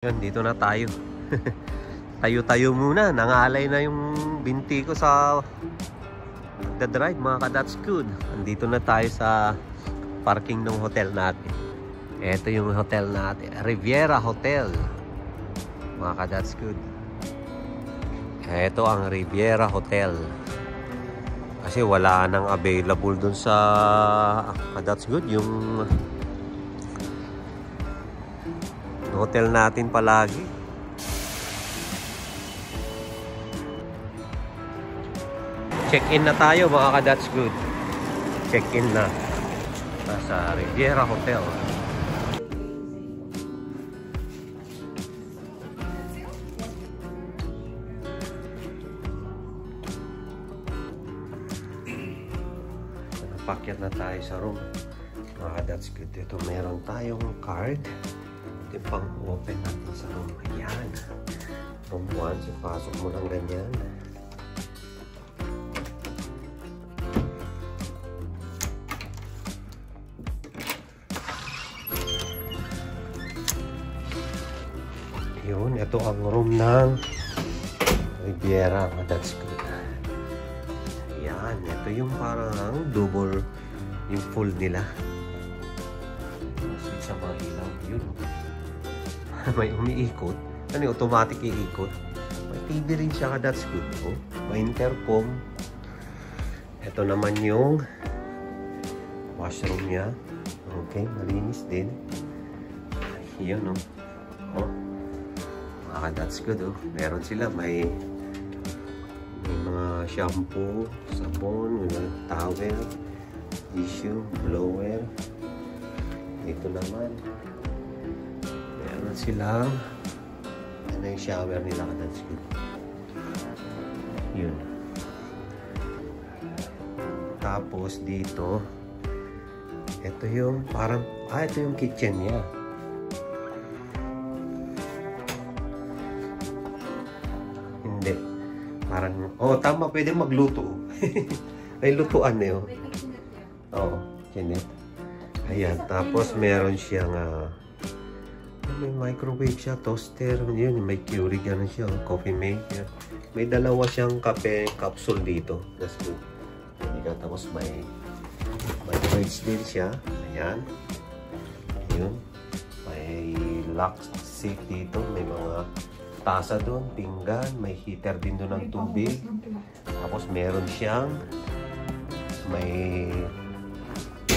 Yun, dito na tayo. Tayo-tayo muna. Nangalay na yung binti ko sa nagdadrive, mga ka-That's Good. Andito na tayo sa parking ng hotel natin. Ito yung hotel natin, Riviera Hotel, mga ka-That's Good. Ito ang Riviera Hotel. Kasi wala nang available dun sa ka-That's Good yung hotel natin palagi. Check-in na tayo, mga ka-That's Good. Check-in na sa Riviera Hotel. Napakyat na tayo sa room, mga ka-That's Good. Ito, meron tayong card. Ito yung pang-open natin sa room. Ayan. Room 1. So, pasok mo lang ganyan. Yun. Ito ang room ng Riviera. That's good. Ayan. Ito yung parang double yung full nila. Switch sa mga ilaw. Yun. May umiikot. Ano yung automatic iikot? May TV rin siya, ka-That's Good. Oh. May intercom. Ito naman yung washroom niya. Okay, malinis din. Yun, oh. Oh. Mga That's Good, oh. Meron sila. May mga shampoo, sabon, towel, tissue, blower. Ito naman. Meron silang ano yung shower nila, ka-That's Good. Yun. Tapos dito, ito yung parang, ito yung kitchen niya. Hindi. Parang, tama, pwede magluto. May lutuan na yun. Oo, chinet. Ayan, tapos meron siyang may microwave siya, toaster, yun, may Keurig ano siya, coffee maker. May dalawa siyang kape capsule dito. That's good. Tapos may fridge din siya. Ayan. Yun. May lock seat dito. May mga tasa doon, pinggan. May heater din doon ng tubig. Tapos meron siyang may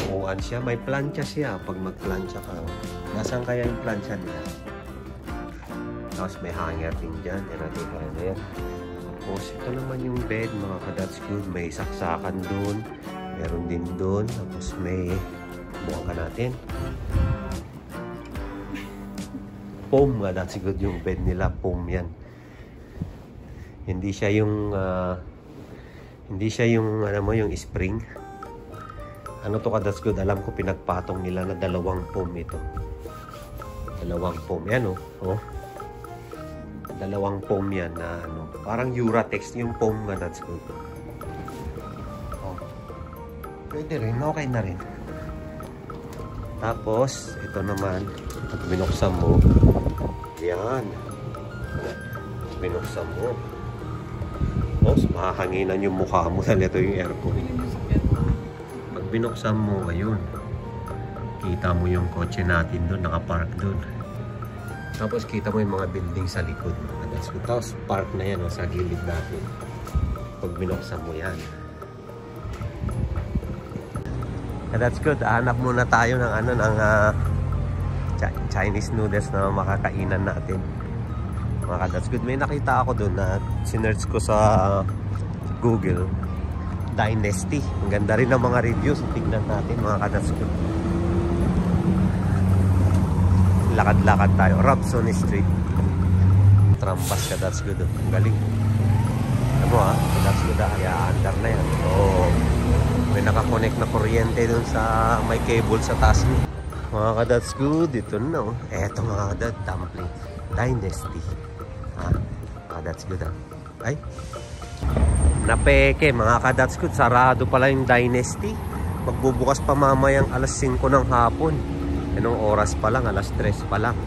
upuan siya. May plancha siya pag mag-plancha ka. Nasaan kaya yung plancha nila? Tapos may hanger din dyan. Hanger. Tapos ito naman yung bed, mga ka-That's Good. May saksakan doon. Meron din doon. Tapos may buwan ka natin. Foam, ka-That's Good yung bed nila. Foam yan. Hindi siya yung ano mo, yung spring. Ano to, ka-That's Good? Alam ko pinagpatong nila na dalawang foam ito. Dalawang foam. Yan, oh. Oh. Dalawang foam yan na ano. Parang Uratex yung foam, ka-That's Good. Oh. Pwede rin. Okay na rin. Tapos, ito naman. Pag binuksan mo. Yan. Binuksan mo. Tapos, makahanginan yung mukha mo. Dahil ito yung aircon. Pag binuksan mo, ayun. Kita mo yung kotse natin doon, nakapark doon. Tapos kita mo yung mga building sa likod. Tapos park na yan sa gilid natin. Pag binuksan mo yan. That's good. Hanap muna tayo ng ano, ng Chinese noodles na makakainan natin. Mga That's Good. May nakita ako doon na sinearch ko sa Google. Dynasty. Ang ganda rin ng mga reviews. Tignan natin, mga That's Good. Lakad-lakad tayo. Robson Street. Trampas, ka That's Good. Ang galing. Alam mo That's Good. Kaya under na yan. May nakakonect na kuryente dun sa may cable sa taas niya. Mga That's Good. Ito na. Eto, mga dumpling. Dynasty. Mga That's Good. Ay. Napeke, mga That's Good. Sarado pala yung Dynasty. Magbubukas pa mamayang alas 5 ng hapon. Anong oras pa lang? Alas 3 pa lang.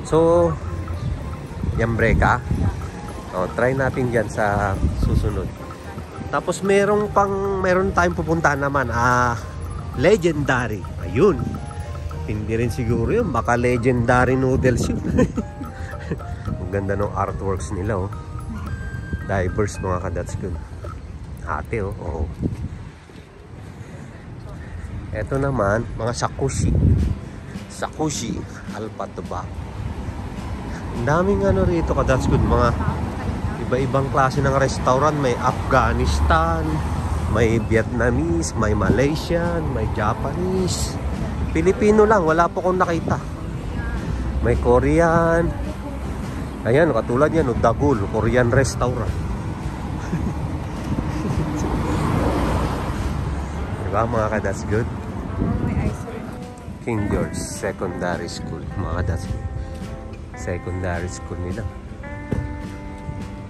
So, Yung breka. O, try natin dyan sa susunod. Tapos meron tayong pupuntahan naman. Legendary. Ayun. Hindi rin siguro yun. Baka legendary noodles yun. Ang ganda ng artworks nila, oh. Divers, mga ka-Dats Good. Ate, oh. Oh. Ito naman, mga sakushi. Sakushi. Alpatuba. Ang daming ano rito, ka-Dats Good. Mga iba-ibang klase ng restaurant. May Afghanistan, may Vietnamese, may Malaysian, may Japanese. Pilipino lang, wala po akong nakita. May Korean. Ayan, katulad yan, Dagul, Korean restaurant. Diba mga ka-Dats Good? King George Secondary School, mga ka-Dats Good. Secondary school nila.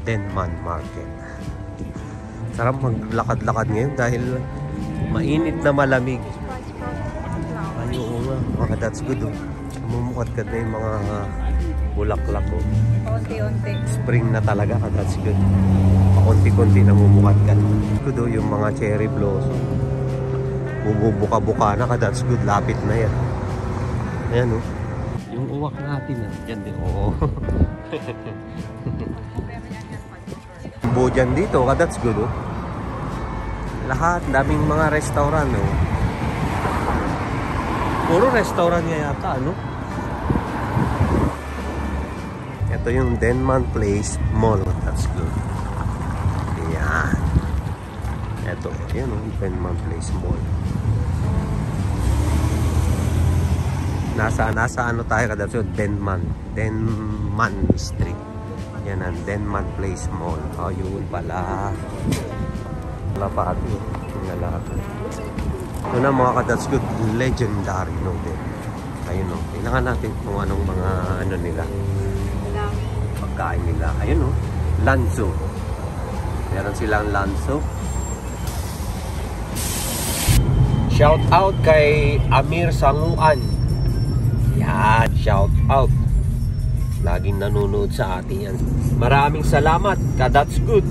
Denman Market. Sarap maglakad-lakad ngayon dahil mainit na malamig. Ay, oo nga, mga ka-Dats Good, oh. Mumukad-kad na yung mga bulaklak, oh. Konti-unti. Spring na talaga, ka-Dats Good. Pakunti-kunti na mumukad-kad. Good, oh, yung mga cherry blossom. Bumubuka-buka na, ka-Dats Good. Lapit na yan. Ayan, oh. Yung uwak natin, ah. Yan din, oo. Dyan dito, ka-Dats Good, oh. Lahat, daming mga restaurant, oh. Puro restaurant nga yata, ano? Ito yung Denman Place Mall. That's good. Ayan. Ito, yun o, Denman Place Mall. Nasa ano tayo kada so Denman Street. Yan ang Denman Place Mall. Oh, yun pala. Wala pa ito. Ito na mga ka-Dats Good, legendary noodle. Ayun o. Kailangan natin kung anong mga ano nila. Pagkain nila. Ayun o. Lanzo. Meron silang lanzo. Shout out kay Amir Sanguan. Yan. Shout out. Laging nanonood sa atin yan. Maraming salamat ka-Dats Good.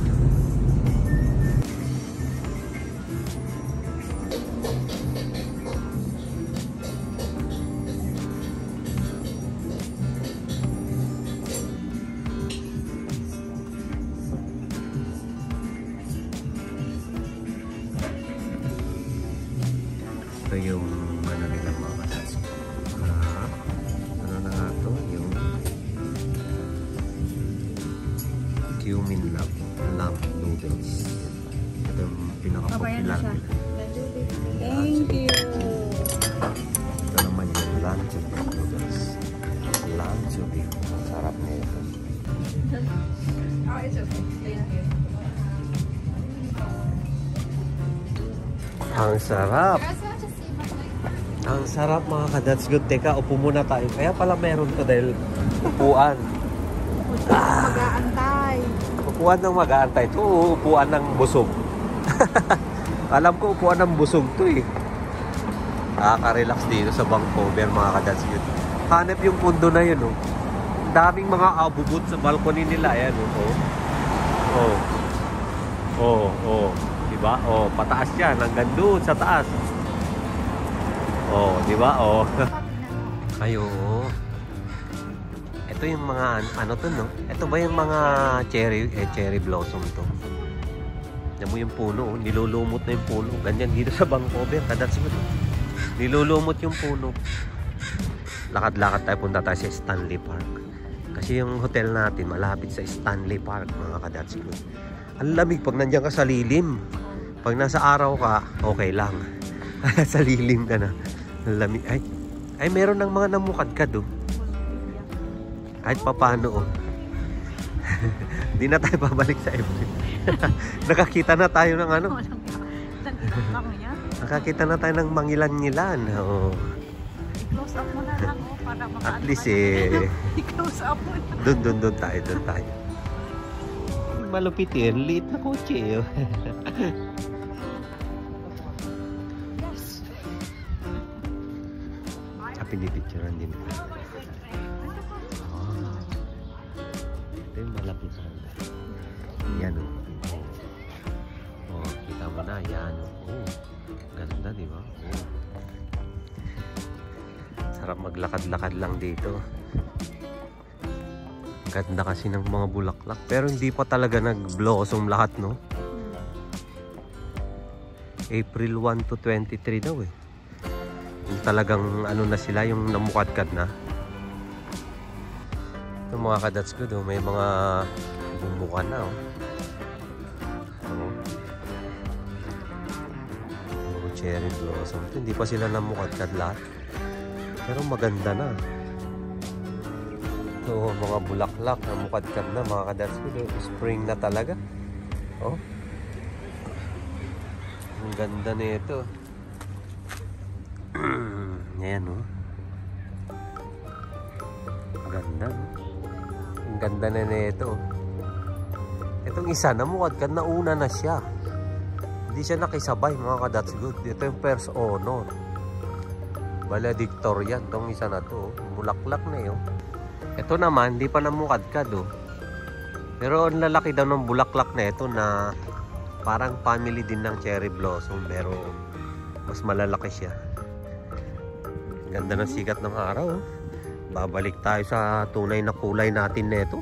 Ito yung ano nila mga ka-Dats. Ano na nga ito? Yung cumin lamb noodles. Ito yung pinaka-popular nila. Thank you. Ito naman yung lunch beef noodles. Lunch beef. Sarap na ito. Oh, it's okay. Thank you. Ang sarap. Ang sarap mga ka-Dats Good. Teka, upo muna tayo. Kaya pala meron to dahil upuan. Mag-aantay. Upuan ng mag-aantay. Ito, upuan ng busog. Alam ko, upuan ng busog to eh. Nakaka-relax dito sa Vancouver mga ka-Dats Good. Hanap yung pundo na yun, oh. Daming mga abubot sa balcony nila. Ayan, oh. Oh. Oh, oh. Diba? Oh, pataas yan. Hanggang doon sa taas. Oh, diba? Oh. Kayo. Ito yung mga, ano to, no? Ito ba yung mga cherry blossom to? Yan mo yung puno, oh. Nilulumot na yung puno. Ganyan dito sa Vancouver. Ka-Dats Good. Nilulumot yung puno. Lakad-lakad tayo, punta tayo sa Stanley Park. Kasi yung hotel natin malapit sa Stanley Park, mga ka-Dats Good. Ang lamig pag nandiyan ka sa lilim. Pag nasa araw ka, okay lang. Sa lilim ka na. Ang lamig. Ay, meron ng mga namukadkad, oh. Kahit papano, oh. Hindi na tayo babalik sa FB. Nakakita na tayo ng ano. Nakakita na tayo ng mangilan-ngilan. Oh. I-close up mo na lang, oh, para makaano. At least eh. I-close up mo na. Doon tayo. Malupit yun. Liit na kotse eh. Pinipicturean din. malapitan. Yan o. Oh, kita mo na. Yan o. Oh, ganda di ba? Oh. Sarap maglakad-lakad lang dito. Ganda kasi ng mga bulaklak. Pero hindi pa talaga nag-blossom lahat, no? April 1 to 23 daw eh. Yung talagang ano na sila, yung namukadkad na. Yung mga kadats ko, may mga bumuka na, oh. Cherry blossom. Hindi pa sila namukadkad lahat. Pero maganda na. So, mga bulaklak na mukadkad na mga kadats ko. Spring na talaga. Oh. Ang ganda na ito. Ayan, oh. Ang ganda, no? Ang ganda na ito. Itong isa na mukadkad na una na siya. Hindi siya nakisabay mga kadats good. Ito yung first honor. Valedictorian. Itong isa na to. Bulaklak na yun. Ito naman, hindi pa namukadkad oh. Pero ang lalaki daw ng bulaklak na ito na parang family din ng cherry blossom. Pero mas malalaki siya. Ganda ng sikat ng araw oh. Babalik tayo sa tunay na kulay natin na ito.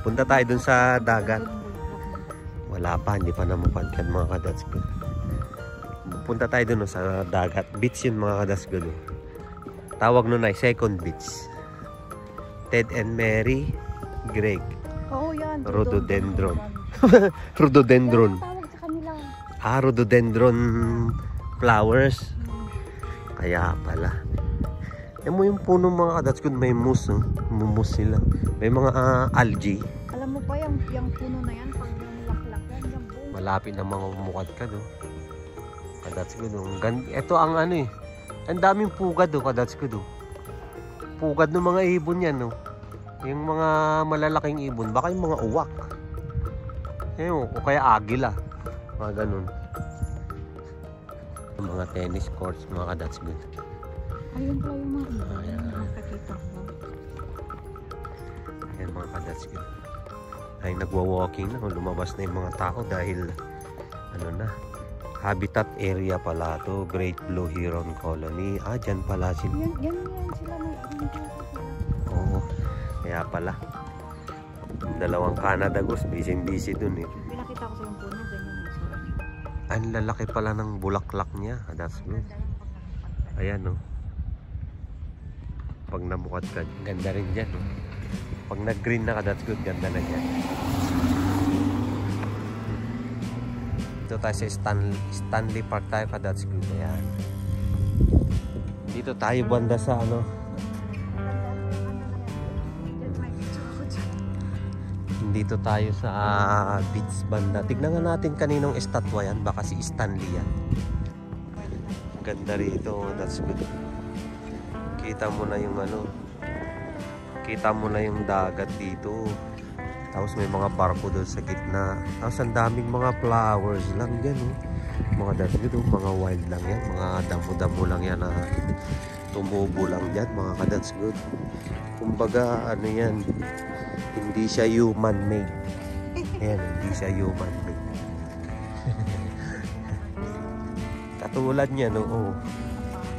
Punta tayo dun sa dagat. Wala pa, hindi pa namukadkad mga kadats ko. Punta tayo dun sa dagat. Beach yun mga kadats ko. Tawag nun ay second beach. Ted and Mary Greg. Oo, yan. Rhododendron. Rhododendron. Tawag sa kanila. Ah, rhododendron flowers. Kaya pala. Yan mo yung puno mga kadats ko. May moss. Mumus sila. May mga algae. Alam mo pa yung puno na yan, pag nalaklak yan, yung buong. Malapit na mga mukadkad oh. Kadats ko do. Ito ang ano eh. Ang daming pugad oh, kadats ko do. Pugad ng mga ibon yan oh. Yung mga malalaking ibon, baka yung mga uwak. Ayun, o kaya agila. Mga ganun. Mga tennis courts, mga kadats ko. Ayun pala yung mga ibon. Ayan. Nakakita ko. Ayan mga kadats ko. Ay nagwa-walking na. Lumabas na yung mga tao dahil ano na. Habitat area pala to, Great Blue Heron Colony. Ah, dyan pala sila. Yan sila may Oo, kaya pala. Dalawang Canada Goose, busy dun eh. Pinakita ko sa yung puno, ganyan yung sura. Ang lalaki pala ng bulaklak niya. That's good. Ayan oh. Pag namukadkad, ganda rin dyan oh. Pag nag-green na ka, that's good, ganda na dyan. Dito tayo sa Stanley Park tayo ka, that's good. Ayan. Dito tayo banda sa ano. Dito tayo sa beach banda. Tignan nga natin kaninong estatwa yan. Baka si Stanley yan. Ganda rito. That's good. Kita mo na yung ano. Kita mo na yung dagat dito. Tapos may mga barko doon sa gitna. Tapos ang daming mga flowers lang yan. Oh. Mga that's good. Oh. Mga wild lang yan. Mga damo-damo lang yan na tumubo lang yan. Mga ka-that's good. Kumbaga ano yan. Hindi siya human-made. Ayan, hindi siya human-made. Katulad niya, no? Oh.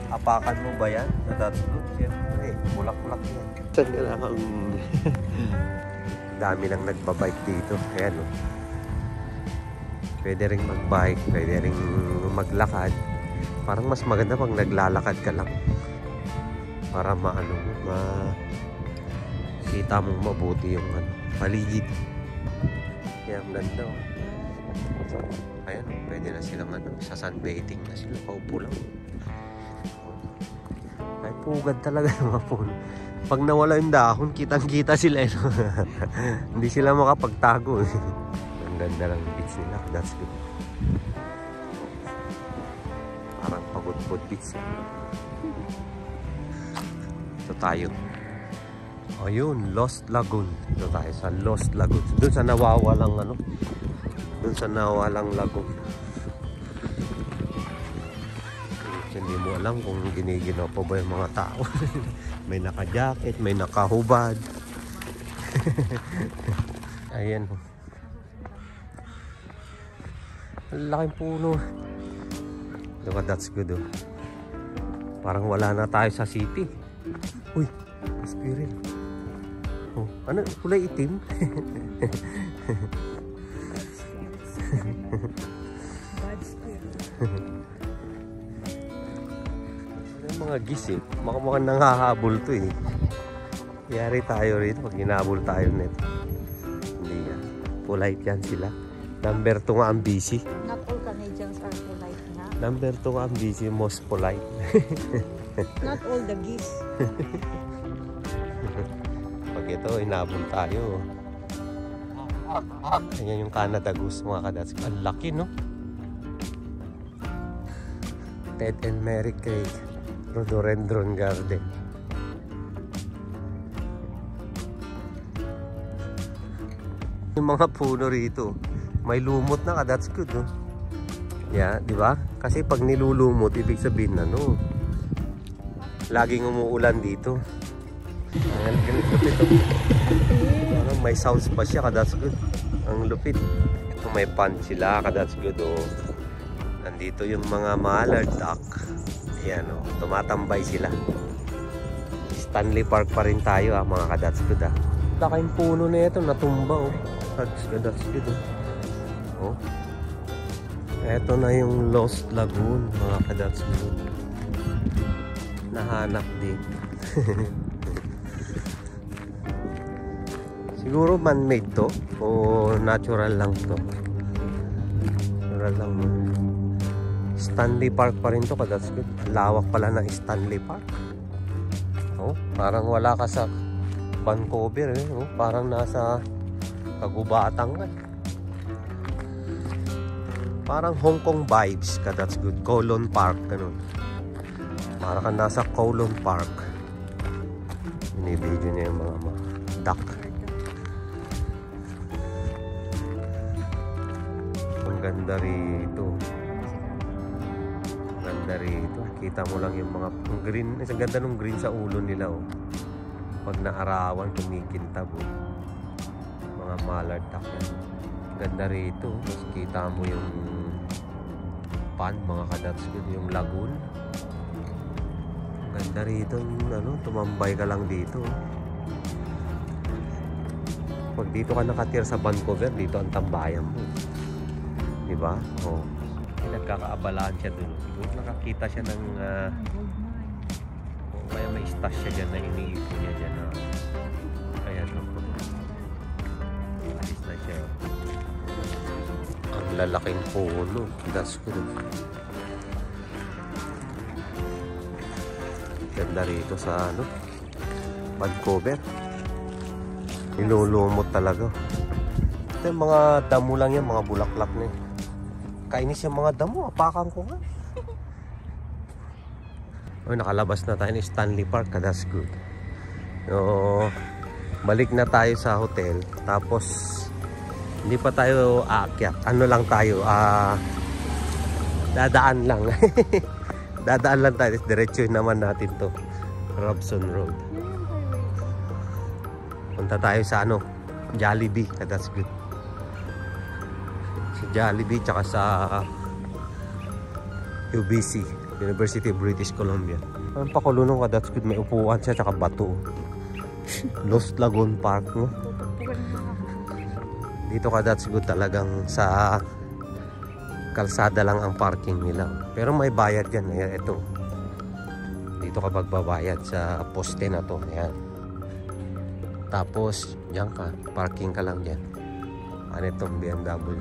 Apakan mo ba yan? That's good. Siyempre, bulak-bulak yan. Saan ka lang ang... Dami nang nagbabike dito. Ayan, no? Pwede ring magbike, pwede ring maglakad. Parang mas maganda pag naglalakad ka lang. Para maano mo, kita mong mabuti yung ano, paligid. Kaya ang ganda oh. Ayan, pwede na silang ano, sa sunbathing na sila, paupo lang. Ay, pugad talaga yung mga puno. Pag nawala yung dahon, kitang-kita sila eh. Hindi sila makapagtago eh. Ang ganda lang beach nila, that's good. Parang pagod-pagod beach eh. Ito tayo. Ayun, Lost Lagoon. Dito tayo sa Lost Lagoon. Doon sa nawawalang ano. Doon sa nawawalang lagoon. Hindi mo alam kung giniginaw pa ba yung mga tao. May naka-jacket, may nakahubad. Ayan. Ang laking puno. Diba, that's good oh. Parang wala na tayo sa city. Uy, squirrel. Oh, ano? Kulay itim? Bad squirrel. Yung mga gis eh. Mukhang nangahabol to eh. Yari tayo rito pag hinabol tayo nito. Hindi yan. Polite yan sila. Number 2 nga ang busy. Not all Canadians are polite na. Number 2 nga ang busy, most polite. Not all the geese. Pag ito, hinabol tayo. Ayan yung Canada Goose mga kadats. Ang laki no? Ted and Mary Craig Rhododendron Garden. Yung mga puno rito, may lumot na that's good no? Yeah, di ba? Kasi pag nilulumot, ibig sabihin ano, laging umuulan dito. Ang lupit oh. May sounds pa siya, that's good. Ang lupit. Ito may pond sila, that's good oh. Nandito yung mga mallard duck. Ayan oh, tumatambay sila. Stanley Park pa rin tayo mga kadats good ah. Laking puno na ito, natumba oh. That's good oh. Oh. Ito na yung Lost Lagoon mga kadats good. Nahanap din. Siguro man-made to o natural lang to. Natural lang no? Stanley Park pa rin to kadats good. Lawak pala ng Stanley Park. Oh, parang wala ka sa Vancouver eh. Oh, parang nasa Kagubatan ka. Parang Hong Kong vibes ka, that's good. Kowloon Park, ganun. Parang ka nasa Kowloon Park. Binibidyo niya yung mga duck. Ang ganda rito. Ang ganda rito. Kita mo lang yung mga green. Ang ganda ng green sa ulo nila oh. Pag naarawan, kumikintab oh. Mga mallard duck yan. Ganda rito. Mas kita mo yung pond, mga kadats good, yung lagoon. Ganda rito, ano, tumambay ka lang dito. Pag dito ka nakatira sa Vancouver, dito ang tambayan mo. Diba? Oh. Nagkakaabalaan siya dun. Siguro nakakita siya ng kaya may stash siya dyan na iniipon niya dyan. Kaya alis na siya. Ang lalaking puno. That's good. Ganda rito sa ano, Vancouver. Nilulumot talaga. Ito yung mga damo lang yan, mga bulaklak na yan. Kainis yung mga damo, apakan ko nga. Oh, nakalabas na tayo ni Stanley Park, that's good. So, balik na tayo sa hotel. Tapos hindi pa tayo aakyat. Ano lang tayo, dadaan lang. Dadaan lang tayo. Diretso naman natin to, Robson Road. Punta tayo sa ano, Jollibee, that's good. Sa Jollibee tsaka sa UBC, University of British Columbia. Ang pakulunong ka, that's good. May upuan siya tsaka bato. Lost Lagoon Park, no? Dito ka, that's good, talagang sa kalsada lang ang parking nila. Pero may bayad yan. Ayan, ito. Dito ka magbabayad sa poste na to. Ayan. Tapos, diyan ka. Parking ka lang dyan. Ano itong BMW?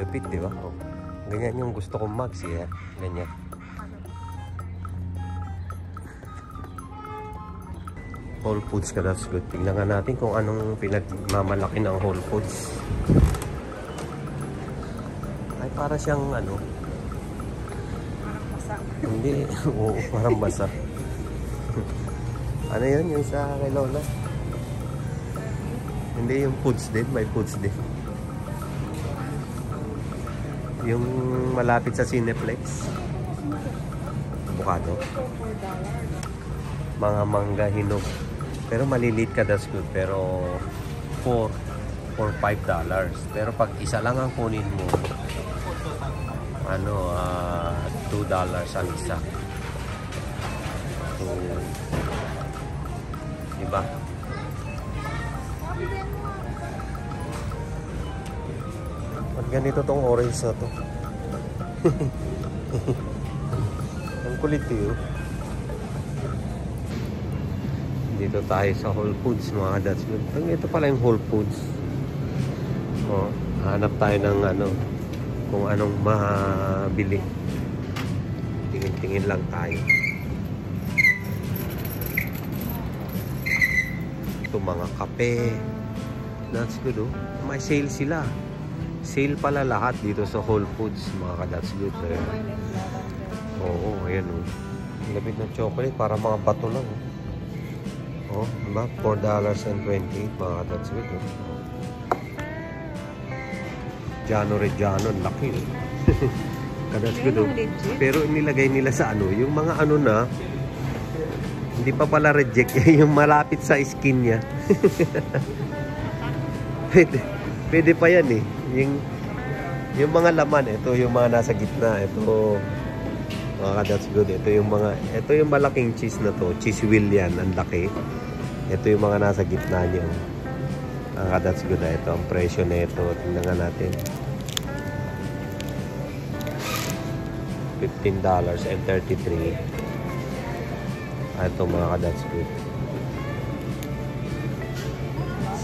Lupit, di ba? Oh. Ganyan yung gusto kong mag siya. Ganyan. Whole Foods ka, that's good. Tingnan nga natin kung anong pinagmamalaki ng Whole Foods. Ay, para siyang ano. Parang basa. Hindi. Oo, parang basa. Ano yun? Yung sa kay Lola? Hindi, yung foods din. May foods din. Yung malapit sa Cineplex. avocado. $4. Mga mangga hinog. Pero maliliit ka, that's good. Pero $4 or $5. Pero pag isa lang ang kunin mo, ano, $2 ang isa. So, diba? Pag ganito tong orange na to. Ang kulit yun. Dito tayo sa Whole Foods, mga kadads. Ito pala yung Whole Foods. Oh, hanap tayo ng ano, kung anong mabili. Tingin-tingin lang tayo. Ito mga kape. That's good, oh. May sale sila. Sale pala lahat dito sa Whole Foods, mga kadads. Good. Oo, ayan, oh. Lapit ng chocolate, para mga bato lang, oh. Oh, diba? $4.28, mga kadads. Good, oh. Giano Reggiano, laki, eh. Kadads good, oh. Pero inilagay nila sa ano, yung mga ano na, hindi pa pala reject, yung malapit sa skin niya. Pwede pa yan, eh. Yung mga laman, ito yung mga nasa gitna, ito mga kadads good, ito yung malaking cheese na to, cheese wheel yan, ang laki. Ito yung mga nasa gitna niyo, mga kadads good. Ito ang presyo na ito, tingnan nga natin, $15.33. Ito mga kadads good,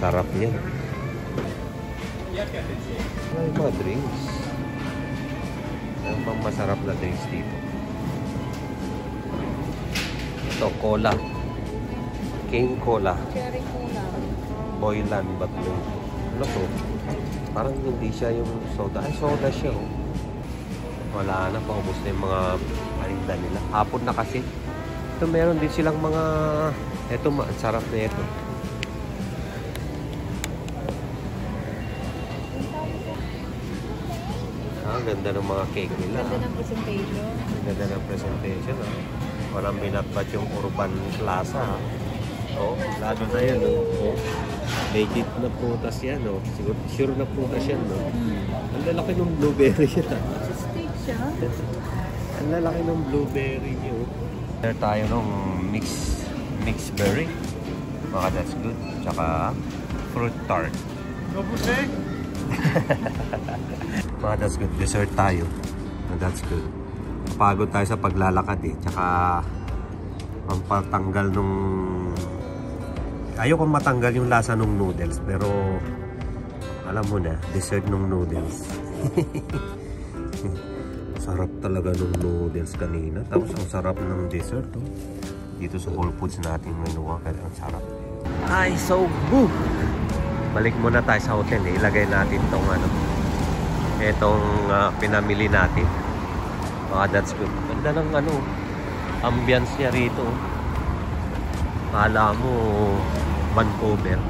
sarap niyan. Ay, mga drinks. Ang pang masarap na drinks dito. Ito, cola. King Cola. Cherry cola. Boylan Batlo. Ano to? Parang hindi siya yung soda. Ay, soda siya, oh. Wala na, paubos na yung mga parinda nila. Hapon na kasi. Ito, meron din silang mga... Ito, ang sarap na ito. Ganda ng mga cake nila. Ganda ng presentation. Ganda ng presentation. Walang binatbat yung Urban Plaza. Oh, lalo na yan. Oh. Legit na prutas yan. Oh. Siguro, sure na prutas yan. No? Ang lalaki ng blueberry yan. Steak siya. Ang lalaki ng blueberry niyo. There tayo ng mixed berry. Baka that's good. Tsaka fruit tart. Mga that's good. Dessert tayo. That's good. Kapagod tayo sa paglalakad, eh. Tsaka ang patanggal nung... Ayoko matanggal yung lasa ng noodles. Pero alam mo na, dessert ng noodles. Sarap talaga ng noodles kanina. Tapos ang sarap ng dessert, oh. Dito sa Whole Foods natin menuha. Kaya ang sarap. Ay, so boo! Balik muna tayo sa hotel, eh. Ilagay natin tong ano, itong pinamili natin. That's good. Ganda ng ano, ambience niya rito. Kala mo Vancouver.